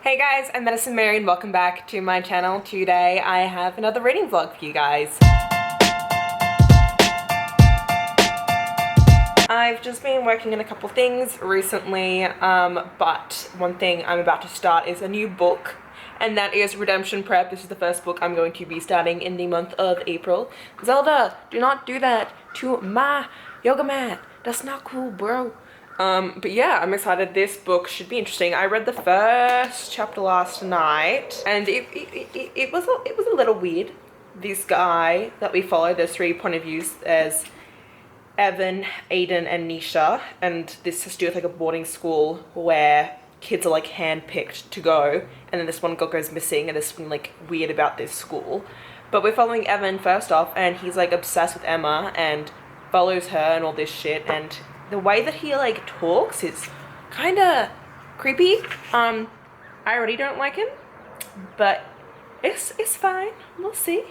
Hey guys, I'm Madison Mary and welcome back to my channel. Today I have another reading vlog for you guys. I've just been working on a couple things recently, but one thing I'm about to start is a new book, and that is Redemption Prep. This is the first book I'm going to be starting in the month of April. Zelda, do not do that to my yoga mat. That's not cool, bro. But yeah, I'm excited. This book should be interesting. I read the first chapter last night, and it was a little weird. This guy that we follow, there's 3 point of views. There's Evan, Aiden, and Nisha, and this has to do with like a boarding school where kids are like handpicked to go, and then this one girl goes missing, and there's something like weird about this school. But we're following Evan first off, and he's like obsessed with Emma and follows her and all this shit, and the way that he like talks is kind of creepy. I already don't like him, but it's fine. We'll see.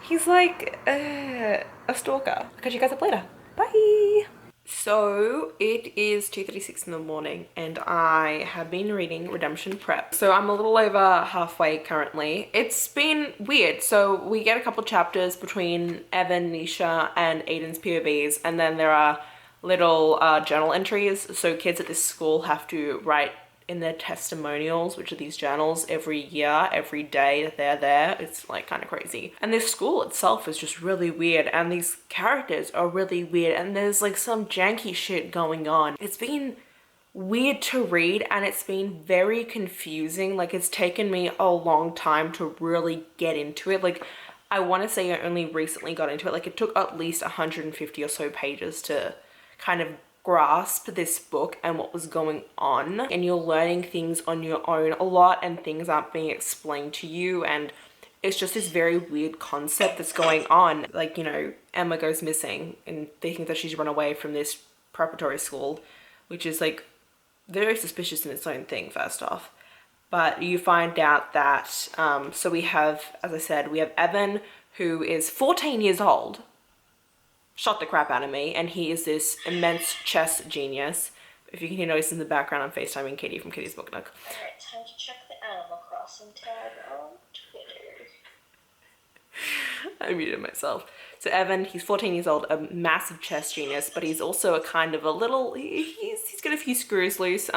He's like a stalker. I'll catch you guys up later. Bye. So it is 2:36 in the morning and I have been reading Redemption Prep. So I'm a little over halfway currently. It's been weird. So we get a couple chapters between Evan, Nisha, and Aiden's POVs, and then there are little journal entries. So kids at this school have to write in their testimonials, which are these journals, every year, every day that they're there. It's like kind of crazy. And this school itself is just really weird, and these characters are really weird, and there's like some janky shit going on. It's been weird to read, and it's been very confusing. Like, it's taken me a long time to really get into it. Like, I want to say I only recently got into it. Like, it took at least 150 or so pages to kind of grasp this book and what was going on, and you're learning things on your own a lot, and things aren't being explained to you, and it's just this very weird concept that's going on. Like, you know, Emma goes missing and they think that she's run away from this preparatory school, which is like very suspicious in its own thing, first off. But you find out that so we have, as I said, we have Evan, who is 14 years old. Shot the crap out of me, and he is this immense chess genius. If you can hear noise in the background, I'm FaceTiming Katie from Katie's Book Nook. Alright, time to check the Animal Crossing tab on Twitter. I muted myself. So Evan, he's 14 years old, a massive chess genius, but he's also a kind of a little, he's got a few screws loose.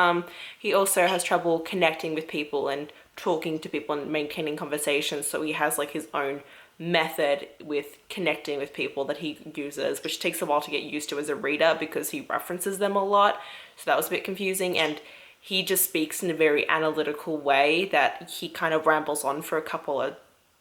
He also has trouble connecting with people and talking to people and maintaining conversations, so he has like his own method with connecting with people that he uses, which takes a while to get used to as a reader because he references them a lot. So that was a bit confusing, and he just speaks in a very analytical way that he kind of rambles on for a couple of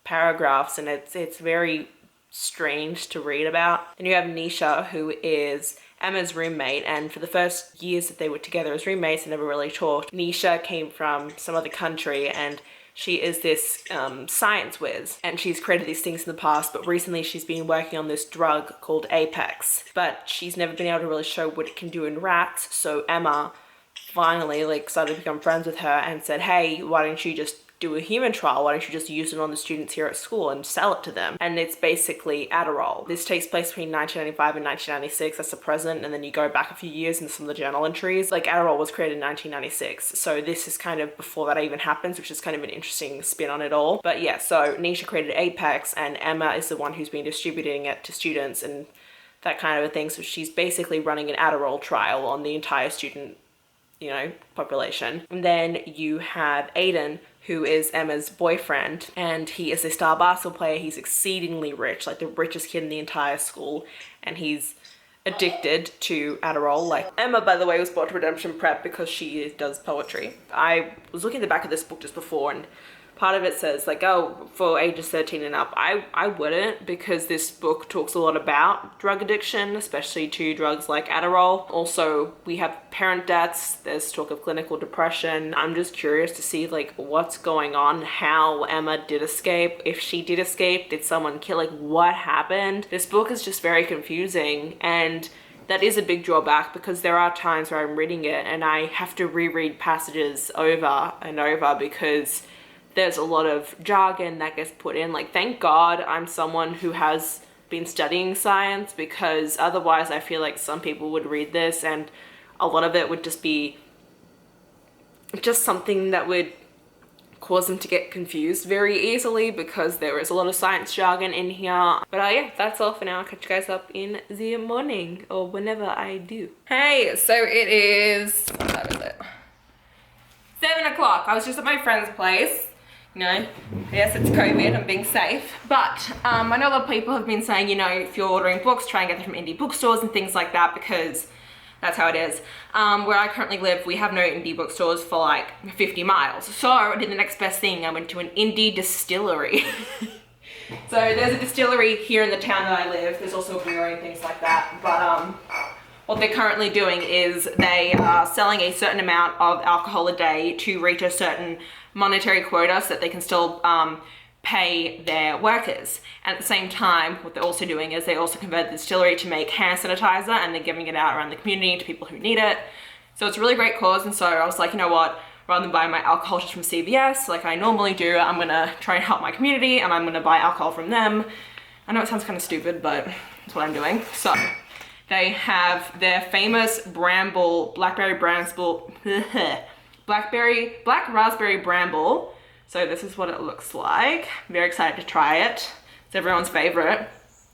paragraphs, and it's very strange to read about. Then you have Nisha, who is Emma's roommate, and for the first years that they were together as roommates, they never really talked. Nisha came from some other country, and she is this science whiz, and she's created these things in the past, but recently she's been working on this drug called Apex, but she's never been able to really show what it can do in rats. So Emma finally like started to become friends with her and said, hey, why don't you just do a human trial? Why don't you just use it on the students here at school and sell it to them? And it's basically Adderall. This takes place between 1995 and 1996. That's the present. And then you go back a few years in some of the journal entries. Like, Adderall was created in 1996. So this is kind of before that even happens, which is kind of an interesting spin on it all. But yeah, so Nisha created Apex, and Emma is the one who's been distributing it to students and that kind of a thing. So she's basically running an Adderall trial on the entire student, you know, population. And then you have Aiden, who is Emma's boyfriend, and he is a star basketball player. He's exceedingly rich, like the richest kid in the entire school, and he's addicted to Adderall. Like, Emma, by the way, was brought to Redemption Prep because she does poetry. I was looking at the back of this book just before, and part of it says like, oh, for ages 13 and up. I wouldn't, because this book talks a lot about drug addiction, especially to drugs like Adderall. Also, we have parent deaths. There's talk of clinical depression. I'm just curious to see like what's going on, how Emma did escape. If she did escape, did someone kill, like what happened? This book is just very confusing, and that is a big drawback because there are times where I'm reading it and I have to reread passages over and over because there's a lot of jargon that gets put in. Like, thank God I'm someone who has been studying science, because otherwise I feel like some people would read this and a lot of it would just be just something that would cause them to get confused very easily because there is a lot of science jargon in here. But yeah, that's all for now. I'll catch you guys up in the morning or whenever I do. Hey, so it is, what time is it? 7 o'clock. I was just at my friend's place. You know, yes, it's COVID, I'm being safe. But I know a lot of people have been saying, you know, if you're ordering books, try and get them from indie bookstores and things like that, because that's how it is. Where I currently live, we have no indie bookstores for like 50 miles. So I did the next best thing. I went to an indie distillery. So there's a distillery here in the town that I live. There's also a brewery and things like that. But what they're currently doing is they are selling a certain amount of alcohol a day to reach a certain monetary quota so that they can still pay their workers. And at the same time, what they're also doing is they also converted the distillery to make hand sanitizer, and they're giving it out around the community to people who need it. So it's a really great cause, and so I was like, you know what, rather than buying my alcohol just from CVS like I normally do, I'm gonna try and help my community, and I'm gonna buy alcohol from them. I know it sounds kind of stupid, but that's what I'm doing. So they have their famous black raspberry bramble. So this is what it looks like. Very excited to try it. It's everyone's favorite.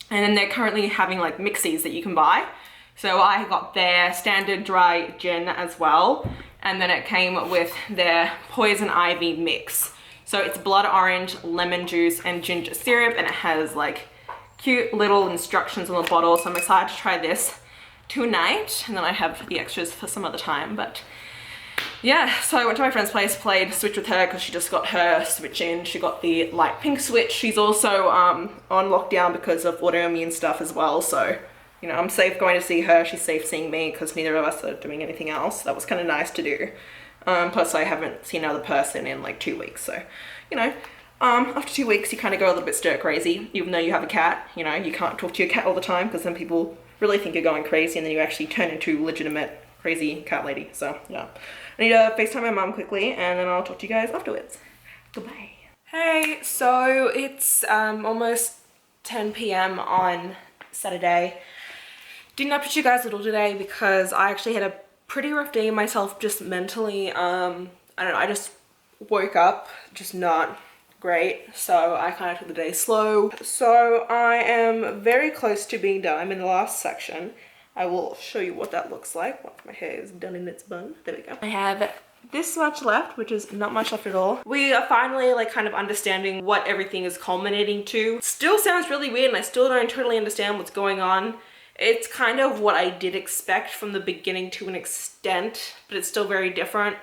And then they're currently having like mixies that you can buy. So I got their standard dry gin as well. And then it came with their poison ivy mix. So it's blood orange, lemon juice, and ginger syrup. And it has like cute little instructions on the bottle. So I'm excited to try this tonight. And then I have the extras for some other time. But yeah, so I went to my friend's place, played Switch with her because she just got her Switch in. She got the light pink Switch. She's also on lockdown because of autoimmune stuff as well. So, you know, I'm safe going to see her. She's safe seeing me because neither of us are doing anything else. That was kind of nice to do. Plus, I haven't seen another person in like 2 weeks. So, you know, after 2 weeks, you kind of go a little bit stir crazy. Even though you have a cat, you know, you can't talk to your cat all the time because then people really think you're going crazy and then you actually turn into legitimate crazy cat lady. So, yeah. I need to FaceTime my mom quickly and then I'll talk to you guys afterwards. Goodbye. Hey, so it's almost 10 p.m. on Saturday. Didn't update you guys at all today because I actually had a pretty rough day myself just mentally. I don't know, I just woke up just not great, so I kind of took the day slow. So I am very close to being done. I'm in the last section. I will show you what that looks like once my hair is done in its bun. There we go. I have this much left, which is not much left at all. We are finally like kind of understanding what everything is culminating to. Still sounds really weird and I still don't totally understand what's going on. It's kind of what I did expect from the beginning to an extent, but it's still very different.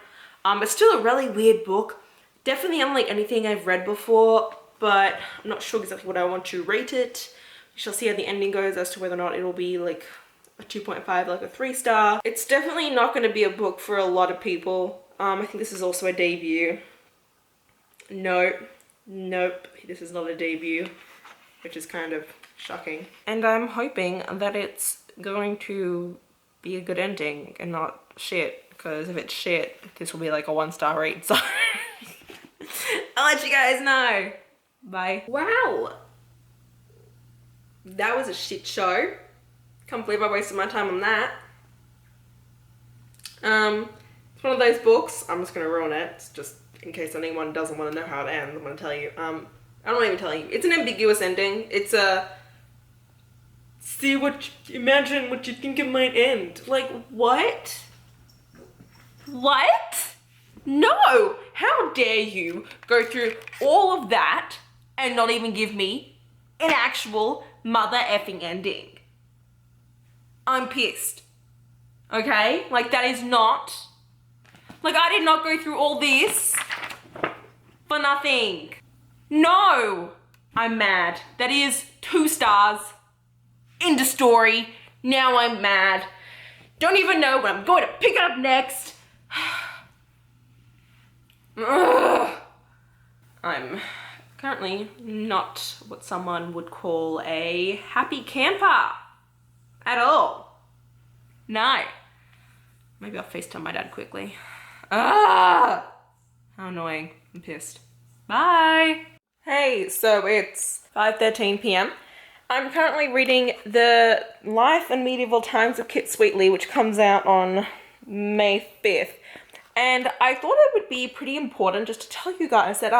It's still a really weird book. Definitely unlike anything I've read before, but I'm not sure exactly what I want to rate it. We shall see how the ending goes as to whether or not it'll be like a 2.5, like a 3-star. It's definitely not going to be a book for a lot of people. I think this is also a debut. Nope, this is not a debut, which is kind of shocking. And I'm hoping that it's going to be a good ending and not shit, because if it's shit, this will be like a 1-star read, so I'll let you guys know. Bye. Wow, that was a shit show. Can't believe I wasted my time on that. It's one of those books, I'm just gonna ruin it. It's just in case anyone doesn't want to know how it ends, I'm gonna tell you. I don't even tell you. It's an ambiguous ending. It's a imagine what you think it might end. Like, what? What? No! How dare you go through all of that and not even give me an actual mother effing ending? I'm pissed. Okay? Like, that is not... Like, I did not go through all this for nothing. No! I'm mad. That is 2 stars. End of story. Now I'm mad. Don't even know when I'm going to pick it up next. I'm currently not what someone would call a happy camper at all. No. Maybe I'll FaceTime my dad quickly. How annoying. I'm pissed. Bye. Hey, so it's 5:13 p.m. I'm currently reading The Life and Medieval Times of Kit Sweetly, which comes out on May 5th. And I thought it would be pretty important just to tell you guys that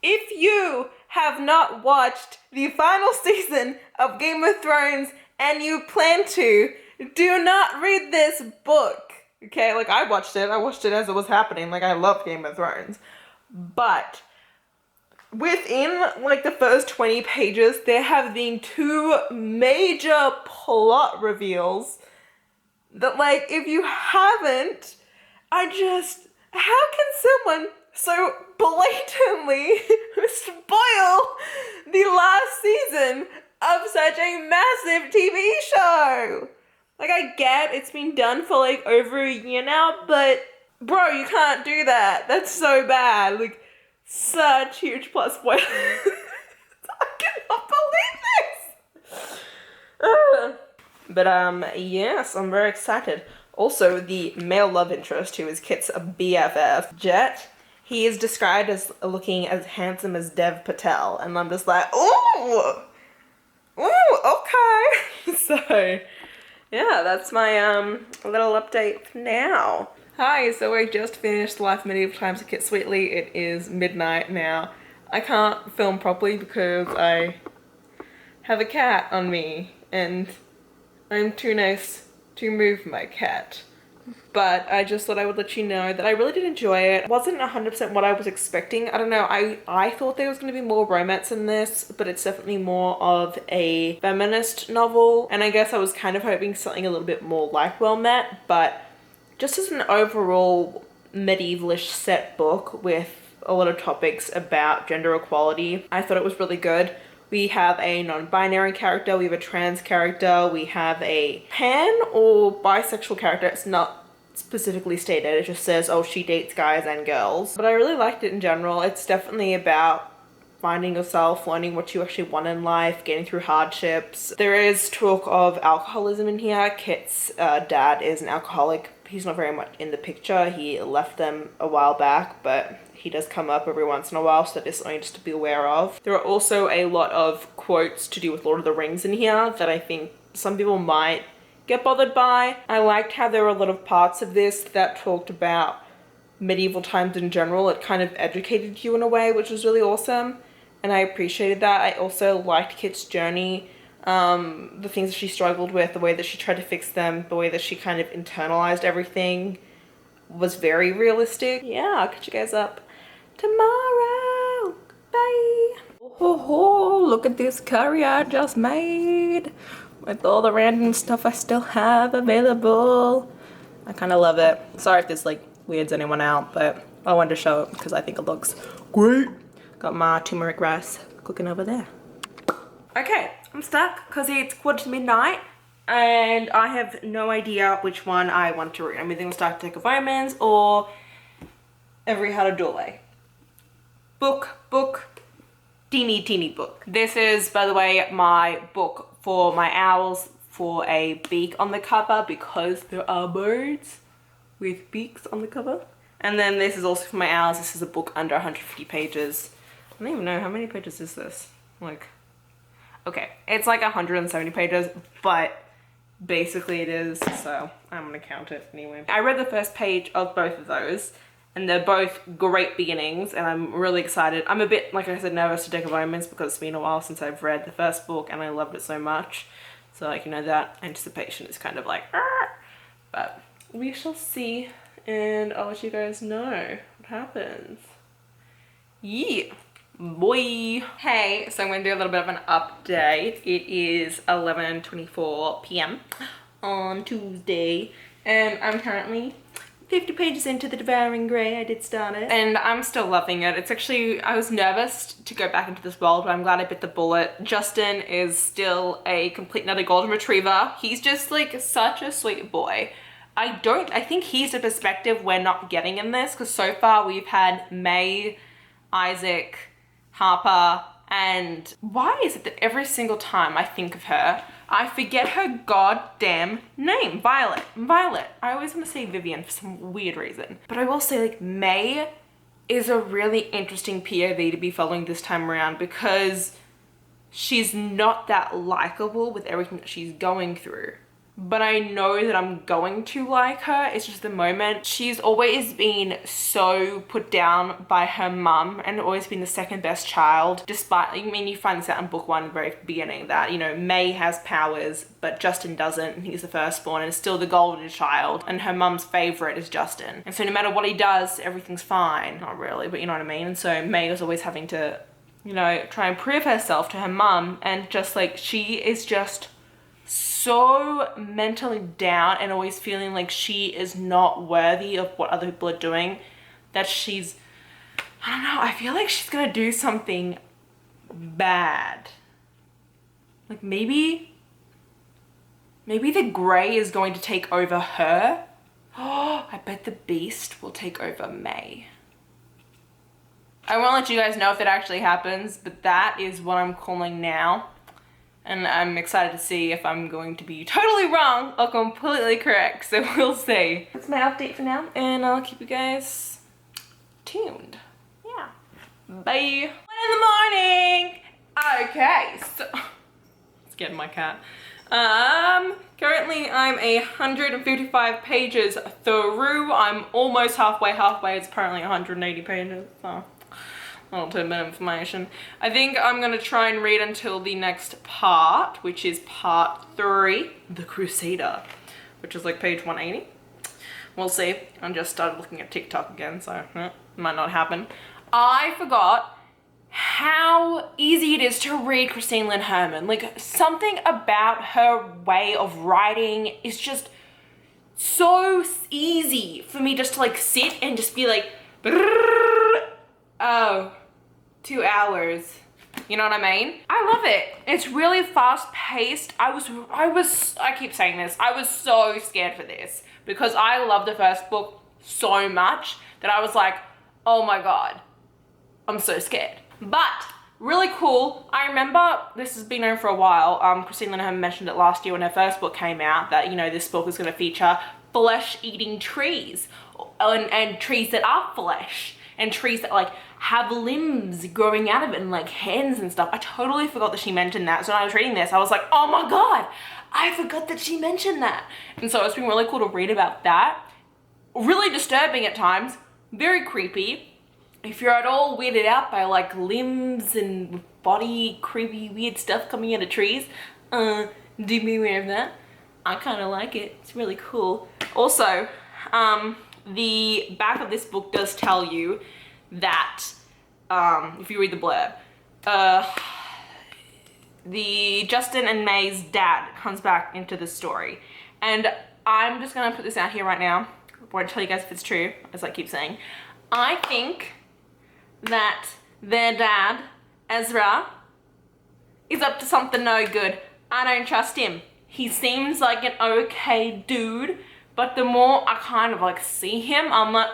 if you have not watched the final season of Game of Thrones and you plan to, do not read this book. Okay, like I watched it as it was happening. Like I love Game of Thrones. But within like the first 20 pages, there have been 2 major plot reveals that, like, if you haven't, how can someone so blatantly spoil the last season of such a massive TV show? Like, I get it's been done for like over a year now, but bro, you can't do that. That's so bad. Like, such huge plot spoilers. I cannot believe this. But yes, I'm very excited. Also, the male love interest, who is Kit's BFF, Jet, he is described as looking as handsome as Dev Patel, and I'm just like, ooh, okay. So, yeah, that's my little update for now. Hi, so I just finished Life of Medieval Times of Kit Sweetly. It is midnight now. I can't film properly because I have a cat on me, and I'm too nice to move my cat. But I just thought I would let you know that I really did enjoy it. It wasn't 100% what I was expecting. I don't know, I thought there was going to be more romance in this, but it's definitely more of a feminist novel. And I guess I was kind of hoping something a little bit more like Well Met, but just as an overall medievalish set book with a lot of topics about gender equality, I thought it was really good. We have a non-binary character, we have a trans character, we have a pan or bisexual character. It's not specifically stated, it just says, oh, she dates guys and girls. But I really liked it in general. It's definitely about finding yourself, learning what you actually want in life, getting through hardships. There is talk of alcoholism in here. Kit's dad is an alcoholic. He's not very much in the picture. He left them a while back, but he does come up every once in a while, so that is something just to be aware of. There are also a lot of quotes to do with Lord of the Rings in here that I think some people might get bothered by. I liked how there were a lot of parts of this that talked about medieval times in general. It kind of educated you in a way, which was really awesome, and I appreciated that. I also liked Kit's journey, the things that she struggled with, the way that she tried to fix them, the way that she kind of internalized everything was very realistic. Yeah, I'll catch you guys up tomorrow. Bye. Oh, look at this curry I just made with all the random stuff I still have available. I kind of love it. Sorry if this like weirds anyone out, but I wanted to show it because I think it looks great. Got my turmeric rice cooking over there. Okay, I'm stuck because it's 1:45 and I have no idea which one I want to read. I'm either going to start to take of Romans or Every How to Doorway. Book, teeny book. This is, by the way, my book for my owls for a beak on the cover because there are birds with beaks on the cover. And then this is also for my owls. This is a book under 150 pages. I don't even know, how many pages is this? Like, okay, it's like 170 pages, but basically it is, so I'm gonna count it anyway. I read the first page of both of those, and they're both great beginnings, and I'm really excited. I'm a bit, like I said, nervous to take of Omens because it's been a while since I've read the first book and I loved it so much. So, like, you know, that anticipation is kind of like, Arr! But we shall see, and I'll let you guys know what happens. Yeah. Boy. Hey, so I'm going to do a little bit of an update. It is 11:24 p.m. on Tuesday, and I'm currently 50 pages into The Devouring Grey. I did start it, and I'm still loving it. It's actually, I was nervous to go back into this world, but I'm glad I bit the bullet. Justin is still a complete nutty golden retriever. He's just like such a sweet boy. I think he's the perspective we're not getting in this, because so far we've had May, Isaac, Harper, and why is it that every single time I think of her, I forget her goddamn name? Violet. I always want to say Vivian for some weird reason. But I will say, like, May is a really interesting POV to be following this time around because she's not that likable with everything that she's going through. but I know that I'm going to like her. It's just the moment. She's always been so put down by her mum and always been the second best child, despite, I mean, you find this out in book 1 very beginning that, you know, May has powers but Justin doesn't, and he's the firstborn and is still the golden child, and her mum's favorite is Justin, and so no matter what he does, everything's fine. Not really, but you know what I mean. And so May was always having to, you know, try and prove herself to her mum, and just like, she is just so mentally down and always feeling like she is not worthy of what other people are doing, that she's, I don't know, I feel like she's gonna do something bad. Like maybe the Grey is going to take over her. Oh, I bet the Beast will take over May. I won't let you guys know if that actually happens, but that is what I'm calling now. And I'm excited to see if I'm going to be totally wrong or completely correct, so we'll see. That's my update for now, and I'll keep you guys tuned. Yeah. Bye. 1 in the morning! Okay, so, let's get my cat. Currently I'm 155 pages through. I'm almost halfway. It's apparently 180 pages, so. A little tidbit of information. I think I'm gonna try and read until the next part, which is part 3, the Crusader, which is like page 180. We'll see. I just started looking at TikTok again, so might not happen. I forgot how easy it is to read Christine Lynn Herman. Like, something about her way of writing is just so easy for me just to like sit and just be like, oh, 2 hours. You know what I mean? I love it. It's really fast paced. I keep saying this, I was so scared for this because I love the first book so much that I was like, oh my God, I'm so scared. But really cool. I remember this has been known for a while. Christine Lynn Herman mentioned it last year when her first book came out that, you know, this book is going to feature flesh-eating trees and trees that are flesh and trees that like have limbs growing out of it and like hands and stuff. I totally forgot that she mentioned that. So when I was reading this, I was like, oh my God, I forgot that she mentioned that. And so it's been really cool to read about that. Really disturbing at times, very creepy. If you're at all weirded out by like limbs and body creepy weird stuff coming out of trees, do be aware of that. I kind of like it. It's really cool. Also, the back of this book does tell you that, if you read the blurb, the Justin and May's dad comes back into the story. And I'm just gonna put this out here right now. I won't tell you guys if it's true, as I keep saying. I think that their dad, Ezra, is up to something no good. I don't trust him. He seems like an okay dude, but the more I kind of like see him, I'm like,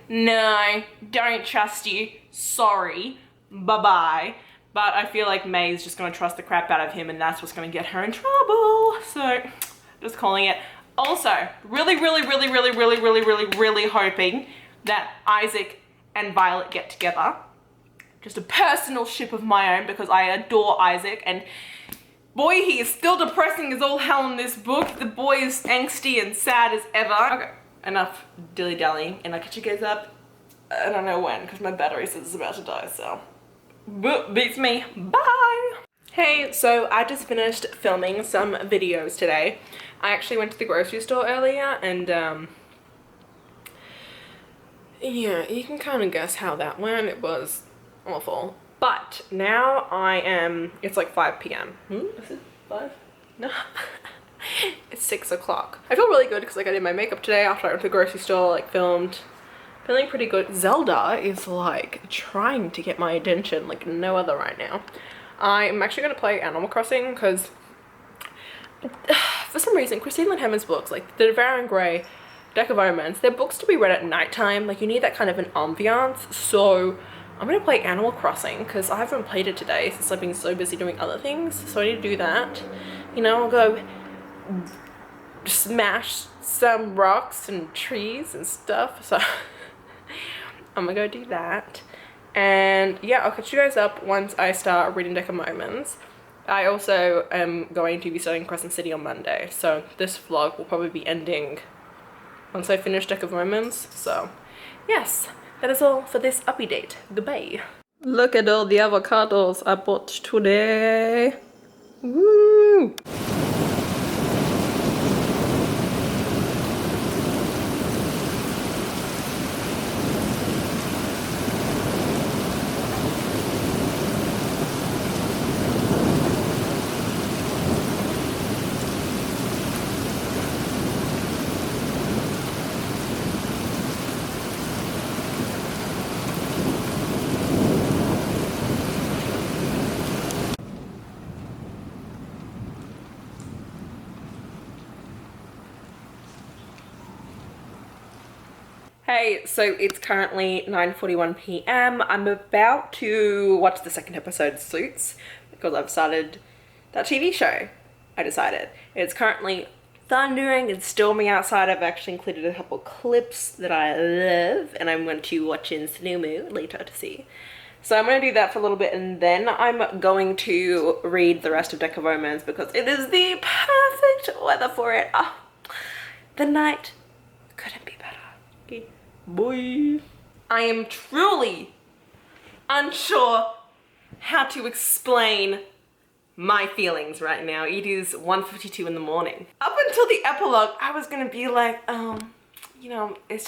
no, don't trust you. Sorry, bye-bye. But I feel like May's just gonna trust the crap out of him, and that's what's gonna get her in trouble. So, just calling it. Also, really hoping that Isaac and Violet get together. Just a personal ship of my own because I adore Isaac, and boy, he is still depressing as all hell in this book. The boy is angsty and sad as ever. Okay, enough dilly-dallying, and I'll catch you guys up. I don't know when, because my battery says it's about to die, so. Beats me. Bye! Hey, so I just finished filming some videos today. I actually went to the grocery store earlier, and yeah, you can kind of guess how that went. It was awful. But now it's like 5 p.m. Is it 5? No. It's 6 o'clock. I feel really good because like I did my makeup today after I went to the grocery store, like filmed. Feeling pretty good. Zelda is like trying to get my attention like no other right now. I'm actually going to play Animal Crossing because for some reason Christine Lynn Herman's books, like the Devouring Grey, Deck of Omens, they're books to be read at nighttime. Like you need that kind of an ambiance. So I'm going to play Animal Crossing because I haven't played it today since I've been so busy doing other things. So I need to do that. You know, I'll go smash some rocks and trees and stuff. So I'm gonna go do that. And yeah, I'll catch you guys up once I start reading Deck of Omens. I also am going to be starting Crescent City on Monday, so this vlog will probably be ending once I finish Deck of Romans. So yes, that is all for this update. Goodbye. Look at all the avocados I bought today. Woo! Hey, so it's currently 9:41 p.m. I'm about to watch the second episode of Suits because I've started that TV show. I decided. It's currently thundering and storming outside. I've actually included a couple clips that I love and I'm going to watch in ᴛᴡɪᴛᴛᴇʀ later to see. So I'm going to do that for a little bit and then I'm going to read the rest of Deck of Romans because it is the perfect weather for it. Oh, the night couldn't be better. Okay. Boy. I am truly unsure how to explain my feelings right now. It is 1:52 in the morning. Up until the epilogue, I was gonna be like, you know, it's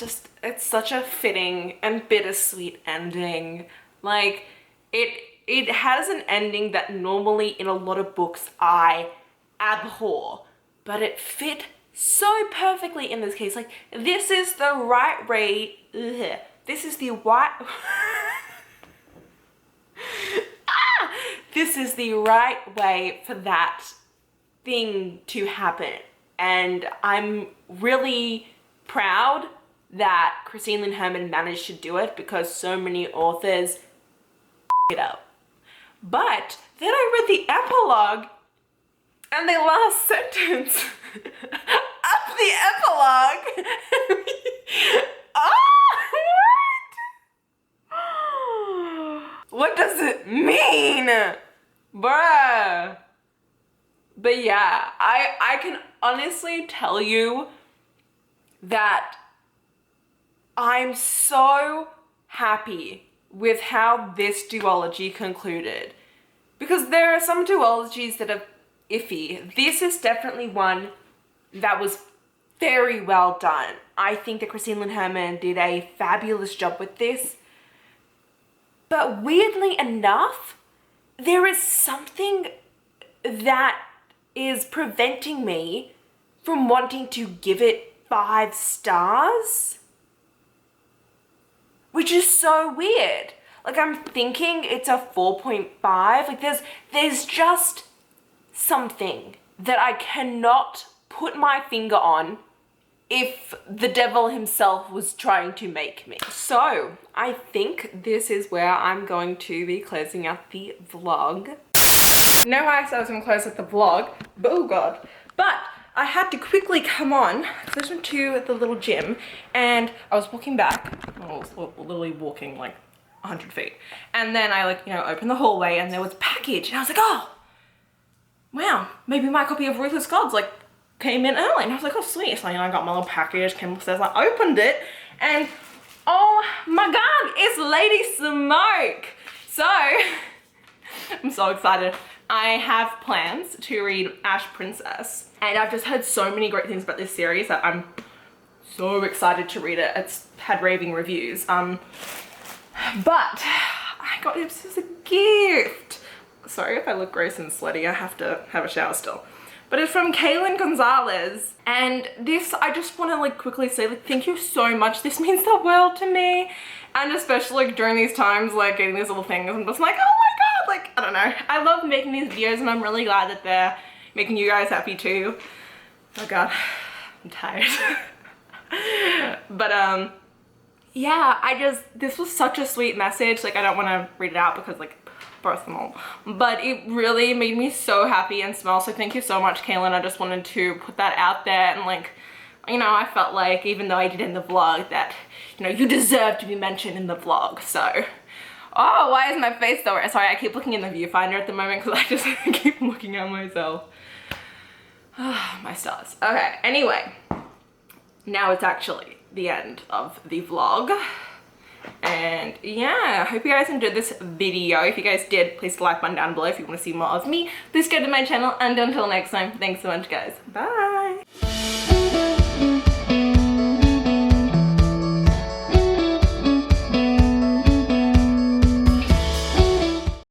such a fitting and bittersweet ending. Like, it has an ending that normally in a lot of books I abhor, but it fit so perfectly in this case. Like, this is the right way, this is the right, this is the right way for that thing to happen. And I'm really proud that Christine Lynn Herman managed to do it because so many authors it up. But then I read the epilogue and the last sentence of the epilogue. What does it mean? Bruh. But yeah, I can honestly tell you that I'm so happy with how this duology concluded. Because there are some duologies that are iffy. This is definitely one that was very well done. I think that Christine Lynn Herman did a fabulous job with this. But weirdly enough, there is something that is preventing me from wanting to give it 5 stars. Which is so weird. Like, I'm thinking it's a 4.5. Like, there's just something that I cannot put my finger on if the devil himself was trying to make me. So, I think this is where I'm going to be closing out the vlog. No, I said I was going to close out the vlog, but oh god. But I had to quickly come on because I just went to the little gym and I was walking back. I was literally walking like 100 feet. And then I opened the hallway and there was a package and I was like, oh, wow, maybe my copy of Ruthless Gods came in early. And I was like, oh sweet. So I got my little package, came upstairs, I opened it and oh my god, it's Lady Smoke. So I'm so excited. I have plans to read Ash Princess and I've just heard so many great things about this series that I'm so excited to read it. It's had raving reviews. But I got this as a gift. Sorry if I look gross and sweaty, I have to have a shower still. But it's from Kaylin Gonzalez. And this, I just want to quickly say thank you so much. This means the world to me. And especially during these times, getting these little things, I'm just like, oh my god, I don't know. I love making these videos and I'm really glad that they're making you guys happy too. Oh god, I'm tired. But yeah, this was such a sweet message. I don't want to read it out because personal, but it really made me so happy and smile. So thank you so much, Kaylin. I just wanted to put that out there and I felt like even though I did in the vlog that, you deserve to be mentioned in the vlog. So Oh, why is my face so red? Sorry, I keep looking in the viewfinder at the moment because I just keep looking at myself. My stars. Okay, anyway. Now it's actually the end of the vlog. And yeah, I hope you guys enjoyed this video. If you guys did, please like button down below if you want to see more of me. Please go to my channel, and until next time, thanks so much guys. Bye!